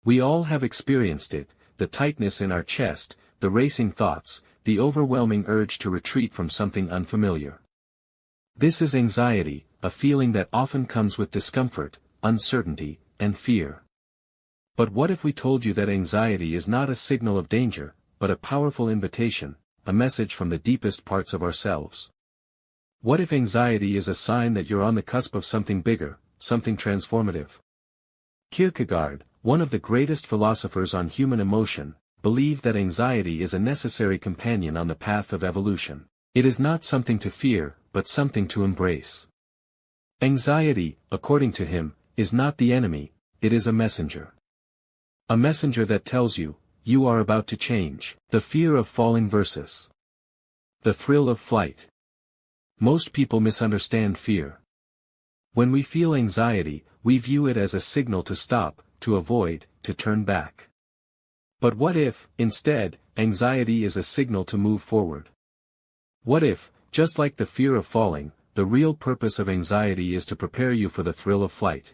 We all have experienced it, the tightness in our chest, the racing thoughts, the overwhelming urge to retreat from something unfamiliar. This is anxiety, a feeling that often comes with discomfort, uncertainty, and fear. But what if we told you that anxiety is not a signal of danger, but a powerful invitation, a message from the deepest parts of ourselves? What if anxiety is a sign that you're on the cusp of something bigger, something transformative? Kierkegaard, one of the greatest philosophers on human emotion, believed that anxiety is a necessary companion on the path of evolution. It is not something to fear, but something to embrace. Anxiety, according to him, is not the enemy, it is a messenger. A messenger that tells you, you are about to change. The fear of falling versus the thrill of flight. Most people misunderstand fear. When we feel anxiety, we view it as a signal to stop, to avoid, to turn back. But what if, instead, anxiety is a signal to move forward? What if, just like the fear of falling, the real purpose of anxiety is to prepare you for the thrill of flight?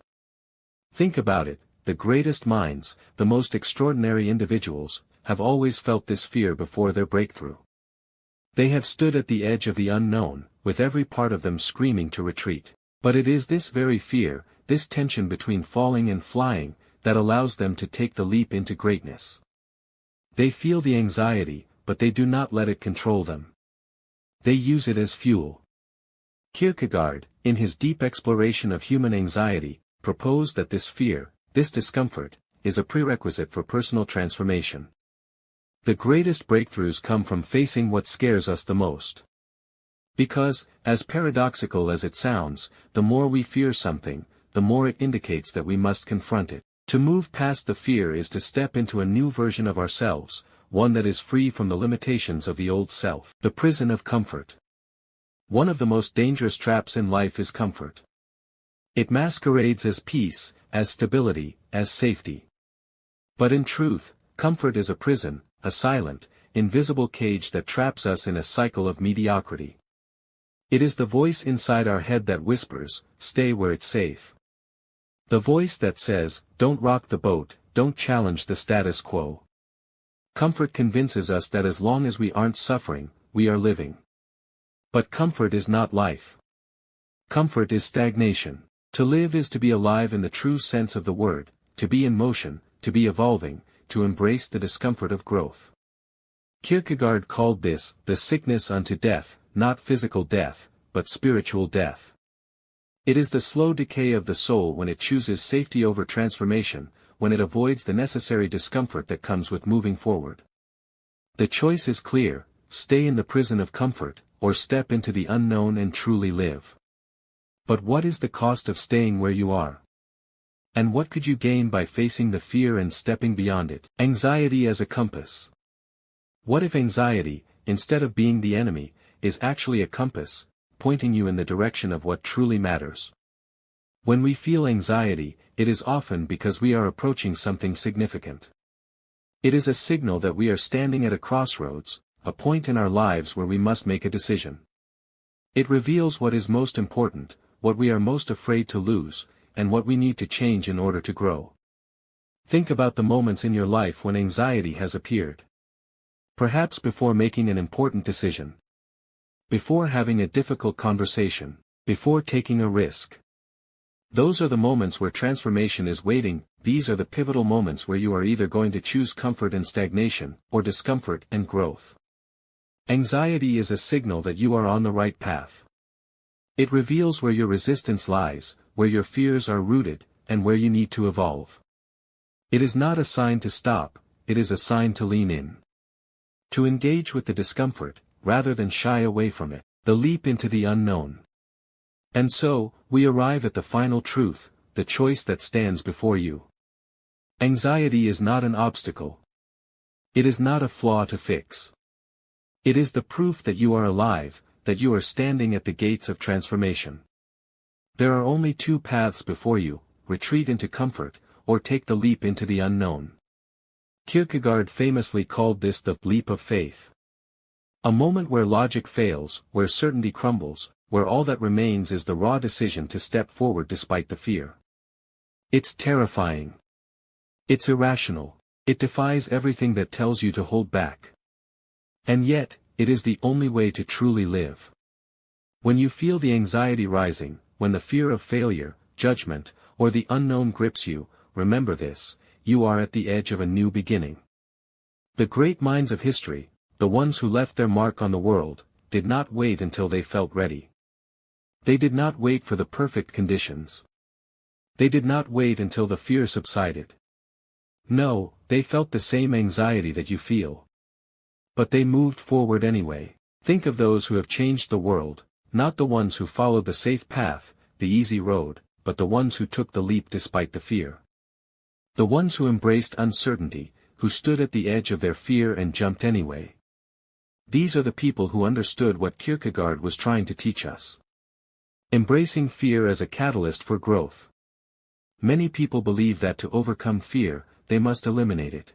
Think about it, the greatest minds, the most extraordinary individuals, have always felt this fear before their breakthrough. They have stood at the edge of the unknown, with every part of them screaming to retreat. But it is this very fear, this tension between falling and flying, that allows them to take the leap into greatness. They feel the anxiety, but they do not let it control them. They use it as fuel. Kierkegaard, in his deep exploration of human anxiety, proposed that this fear, this discomfort, is a prerequisite for personal transformation. The greatest breakthroughs come from facing what scares us the most. Because, as paradoxical as it sounds, the more we fear something, the more it indicates that we must confront it. To move past the fear is to step into a new version of ourselves, one that is free from the limitations of the old self. The prison of comfort. One of the most dangerous traps in life is comfort. It masquerades as peace, as stability, as safety. But in truth, comfort is a prison, a silent, invisible cage that traps us in a cycle of mediocrity. It is the voice inside our head that whispers, stay where it's safe. The voice that says, don't rock the boat, don't challenge the status quo. Comfort convinces us that as long as we aren't suffering, we are living. But comfort is not life. Comfort is stagnation. To live is to be alive in the true sense of the word, to be in motion, to be evolving, to embrace the discomfort of growth. Kierkegaard called this, the sickness unto death, not physical death, but spiritual death. It is the slow decay of the soul when it chooses safety over transformation, when it avoids the necessary discomfort that comes with moving forward. The choice is clear, stay in the prison of comfort, or step into the unknown and truly live. But what is the cost of staying where you are? And what could you gain by facing the fear and stepping beyond it? Anxiety as a compass. What if anxiety, instead of being the enemy, is actually a compass, pointing you in the direction of what truly matters? When we feel anxiety, it is often because we are approaching something significant. It is a signal that we are standing at a crossroads, a point in our lives where we must make a decision. It reveals what is most important, what we are most afraid to lose, and what we need to change in order to grow. Think about the moments in your life when anxiety has appeared. Perhaps before making an important decision. Before having a difficult conversation. Before taking a risk. Those are the moments where transformation is waiting. These are the pivotal moments where you are either going to choose comfort and stagnation, or discomfort and growth. Anxiety is a signal that you are on the right path. It reveals where your resistance lies, where your fears are rooted, and where you need to evolve. It is not a sign to stop, it is a sign to lean in. To engage with the discomfort, rather than shy away from it, the leap into the unknown. And so, we arrive at the final truth, the choice that stands before you. Anxiety is not an obstacle. It is not a flaw to fix. It is the proof that you are alive, that you are standing at the gates of transformation. There are only two paths before you, retreat into comfort, or take the leap into the unknown. Kierkegaard famously called this the leap of faith. A moment where logic fails, where certainty crumbles, where all that remains is the raw decision to step forward despite the fear. It's terrifying. It's irrational. It defies everything that tells you to hold back. And yet, it is the only way to truly live. When you feel the anxiety rising, when the fear of failure, judgment, or the unknown grips you, remember this: you are at the edge of a new beginning. The great minds of history, the ones who left their mark on the world, did not wait until they felt ready. They did not wait for the perfect conditions. They did not wait until the fear subsided. No, they felt the same anxiety that you feel. But they moved forward anyway. Think of those who have changed the world, not the ones who followed the safe path, the easy road, but the ones who took the leap despite the fear. The ones who embraced uncertainty, who stood at the edge of their fear and jumped anyway. These are the people who understood what Kierkegaard was trying to teach us. Embracing fear as a catalyst for growth. Many people believe that to overcome fear, they must eliminate it.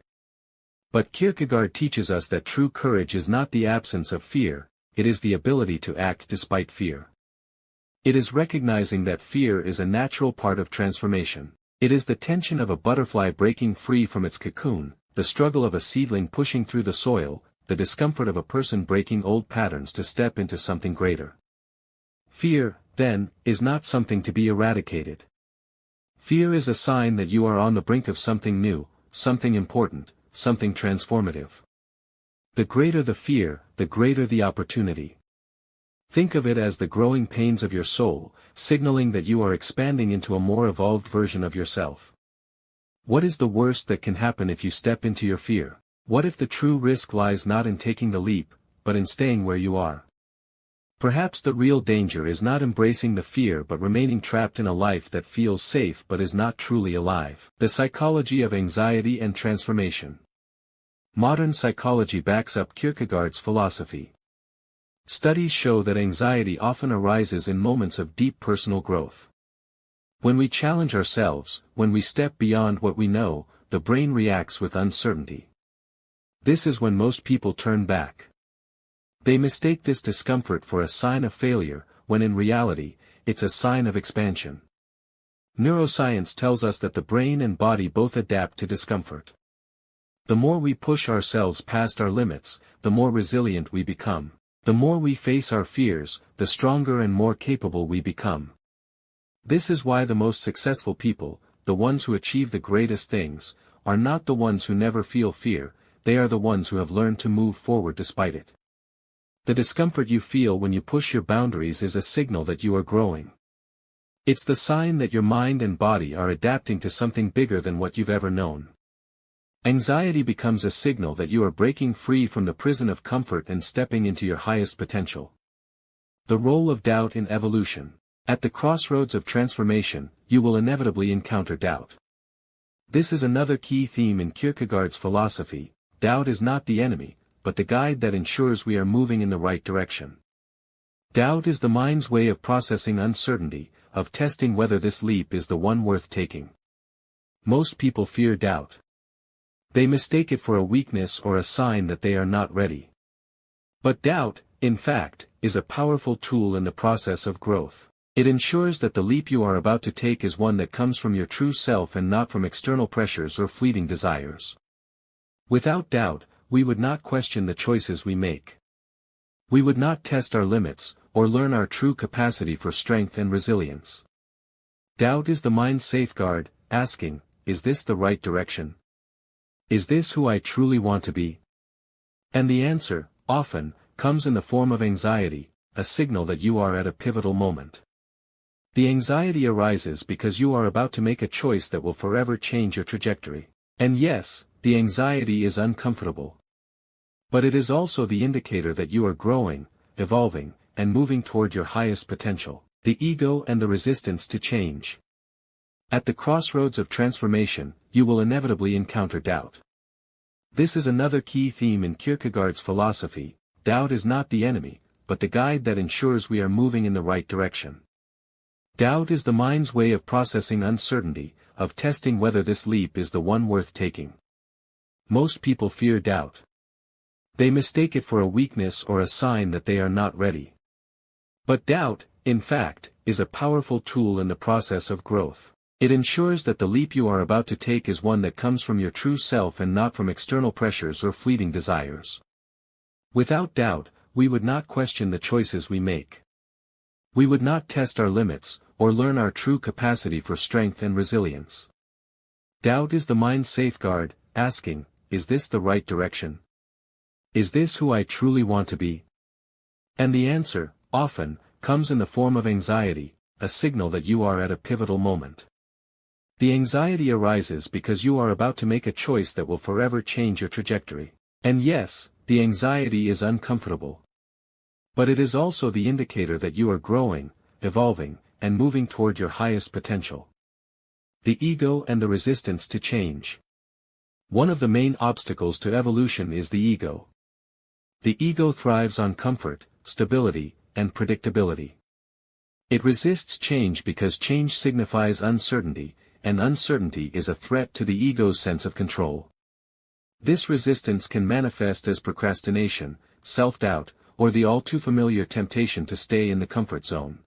But Kierkegaard teaches us that true courage is not the absence of fear, it is the ability to act despite fear. It is recognizing that fear is a natural part of transformation. It is the tension of a butterfly breaking free from its cocoon, the struggle of a seedling pushing through the soil, the discomfort of a person breaking old patterns to step into something greater. Fear, then, is not something to be eradicated. Fear is a sign that you are on the brink of something new, something important, something transformative. The greater the fear, the greater the opportunity. Think of it as the growing pains of your soul, signaling that you are expanding into a more evolved version of yourself. What is the worst that can happen if you step into your fear? What if the true risk lies not in taking the leap, but in staying where you are? Perhaps the real danger is not embracing the fear but remaining trapped in a life that feels safe but is not truly alive. The psychology of anxiety and transformation. Modern psychology backs up Kierkegaard's philosophy. Studies show that anxiety often arises in moments of deep personal growth. When we challenge ourselves, when we step beyond what we know, the brain reacts with uncertainty. This is when most people turn back. They mistake this discomfort for a sign of failure, when in reality, it's a sign of expansion. Neuroscience tells us that the brain and body both adapt to discomfort. The more we push ourselves past our limits, the more resilient we become. The more we face our fears, the stronger and more capable we become. This is why the most successful people, the ones who achieve the greatest things, are not the ones who never feel fear, they are the ones who have learned to move forward despite it. The discomfort you feel when you push your boundaries is a signal that you are growing. It's the sign that your mind and body are adapting to something bigger than what you've ever known. Anxiety becomes a signal that you are breaking free from the prison of comfort and stepping into your highest potential. The role of doubt in evolution. At the crossroads of transformation, you will inevitably encounter doubt. This is another key theme in Kierkegaard's philosophy. Doubt is not the enemy, but the guide that ensures we are moving in the right direction. Doubt is the mind's way of processing uncertainty, of testing whether this leap is the one worth taking. Most people fear doubt. They mistake it for a weakness or a sign that they are not ready. But doubt, in fact, is a powerful tool in the process of growth. It ensures that the leap you are about to take is one that comes from your true self and not from external pressures or fleeting desires. Without doubt, we would not question the choices we make. We would not test our limits, or learn our true capacity for strength and resilience. Doubt is the mind's safeguard, asking, is this the right direction? Is this who I truly want to be? And the answer, often, comes in the form of anxiety, a signal that you are at a pivotal moment. The anxiety arises because you are about to make a choice that will forever change your trajectory. And yes, the anxiety is uncomfortable. But it is also the indicator that you are growing, evolving, and moving toward your highest potential. The ego and the resistance to change. At the crossroads of transformation, you will inevitably encounter doubt. This is another key theme in Kierkegaard's philosophy. Doubt is not the enemy, but the guide that ensures we are moving in the right direction. Doubt is the mind's way of processing uncertainty, of testing whether this leap is the one worth taking. Most people fear doubt. They mistake it for a weakness or a sign that they are not ready. But doubt, in fact, is a powerful tool in the process of growth. It ensures that the leap you are about to take is one that comes from your true self and not from external pressures or fleeting desires. Without doubt, we would not question the choices we make. We would not test our limits, or learn our true capacity for strength and resilience. Doubt is the mind's safeguard, asking, is this the right direction? Is this who I truly want to be? And the answer, often, comes in the form of anxiety, a signal that you are at a pivotal moment. The anxiety arises because you are about to make a choice that will forever change your trajectory. And yes, the anxiety is uncomfortable. But it is also the indicator that you are growing, evolving, and moving toward your highest potential. The ego and the resistance to change. One of the main obstacles to evolution is the ego. The ego thrives on comfort, stability, and predictability. It resists change because change signifies uncertainty, and uncertainty is a threat to the ego's sense of control. This resistance can manifest as procrastination, self-doubt, or the all-too-familiar temptation to stay in the comfort zone.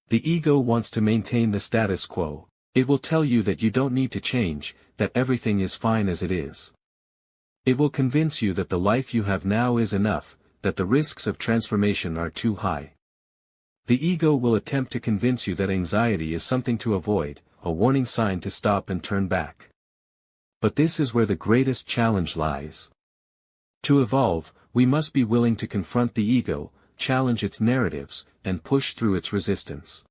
The ego wants to maintain the status quo. It will tell you that you don't need to change, that everything is fine as it is. It will convince you that the life you have now is enough, that the risks of transformation are too high. The ego will attempt to convince you that anxiety is something to avoid, a warning sign to stop and turn back. But this is where the greatest challenge lies. To evolve, we must be willing to confront the ego, challenge its narratives, and push through its resistance.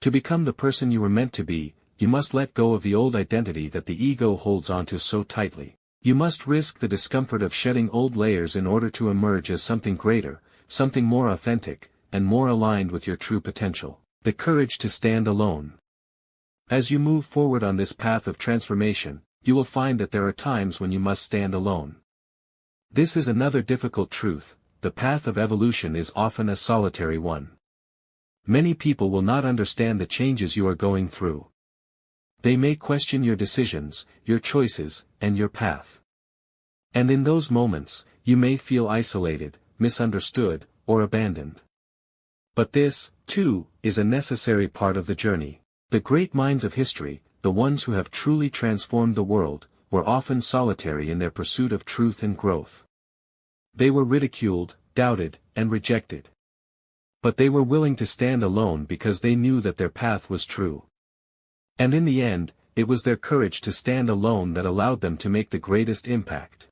To become the person you were meant to be, you must let go of the old identity that the ego holds onto so tightly. You must risk the discomfort of shedding old layers in order to emerge as something greater, something more authentic, and more aligned with your true potential. The courage to stand alone. As you move forward on this path of transformation, you will find that there are times when you must stand alone. This is another difficult truth: the path of evolution is often a solitary one. Many people will not understand the changes you are going through. They may question your decisions, your choices, and your path. And in those moments, you may feel isolated, misunderstood, or abandoned. But this, too, is a necessary part of the journey. The great minds of history, the ones who have truly transformed the world, were often solitary in their pursuit of truth and growth. They were ridiculed, doubted, and rejected. But they were willing to stand alone because they knew that their path was true. And in the end, it was their courage to stand alone that allowed them to make the greatest impact.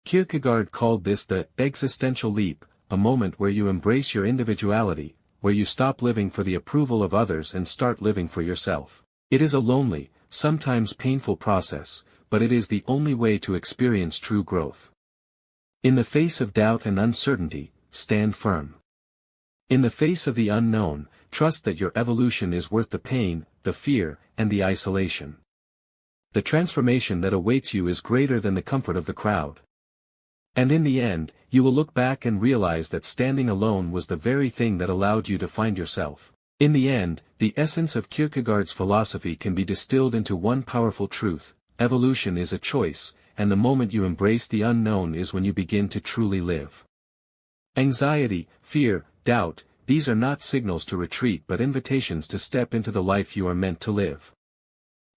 Kierkegaard called this the existential leap, a moment where you embrace your individuality, where you stop living for the approval of others and start living for yourself. It is a lonely, sometimes painful process, but it is the only way to experience true growth. In the face of doubt and uncertainty, stand firm. In the face of the unknown, trust that your evolution is worth the pain, the fear, and the isolation. The transformation that awaits you is greater than the comfort of the crowd. And in the end, you will look back and realize that standing alone was the very thing that allowed you to find yourself. In the end, the essence of Kierkegaard's philosophy can be distilled into one powerful truth: evolution is a choice, and the moment you embrace the unknown is when you begin to truly live. Anxiety, fear, doubt, these are not signals to retreat but invitations to step into the life you are meant to live.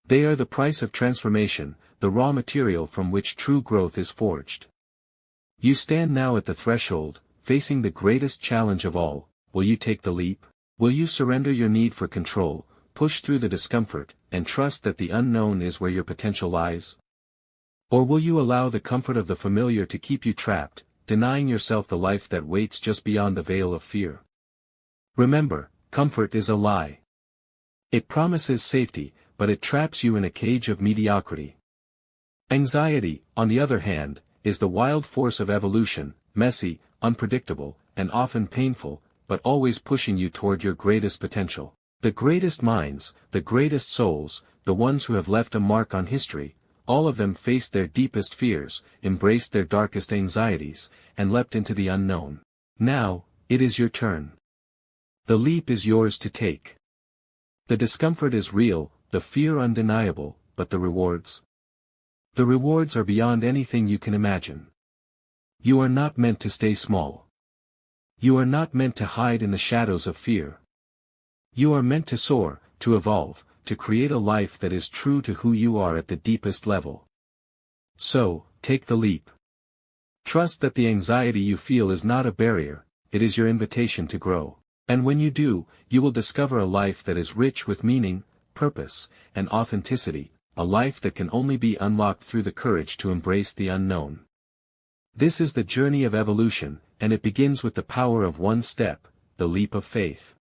They are the price of transformation, the raw material from which true growth is forged. You stand now at the threshold, facing the greatest challenge of all. Will you take the leap? Will you surrender your need for control, push through the discomfort, and trust that the unknown is where your potential lies? Or will you allow the comfort of the familiar to keep you trapped, denying yourself the life that waits just beyond the veil of fear? Remember, comfort is a lie. It promises safety, but it traps you in a cage of mediocrity. Anxiety, on the other hand, is the wild force of evolution, messy, unpredictable, and often painful, but always pushing you toward your greatest potential. The greatest minds, the greatest souls, the ones who have left a mark on history, all of them faced their deepest fears, embraced their darkest anxieties, and leapt into the unknown. Now, it is your turn. The leap is yours to take. The discomfort is real, the fear undeniable, but the rewards? The rewards are beyond anything you can imagine. You are not meant to stay small. You are not meant to hide in the shadows of fear. You are meant to soar, to evolve, to create a life that is true to who you are at the deepest level. So, take the leap. Trust that the anxiety you feel is not a barrier, it is your invitation to grow. And when you do, you will discover a life that is rich with meaning, purpose, and authenticity, a life that can only be unlocked through the courage to embrace the unknown. This is the journey of evolution, and it begins with the power of one step, the leap of faith.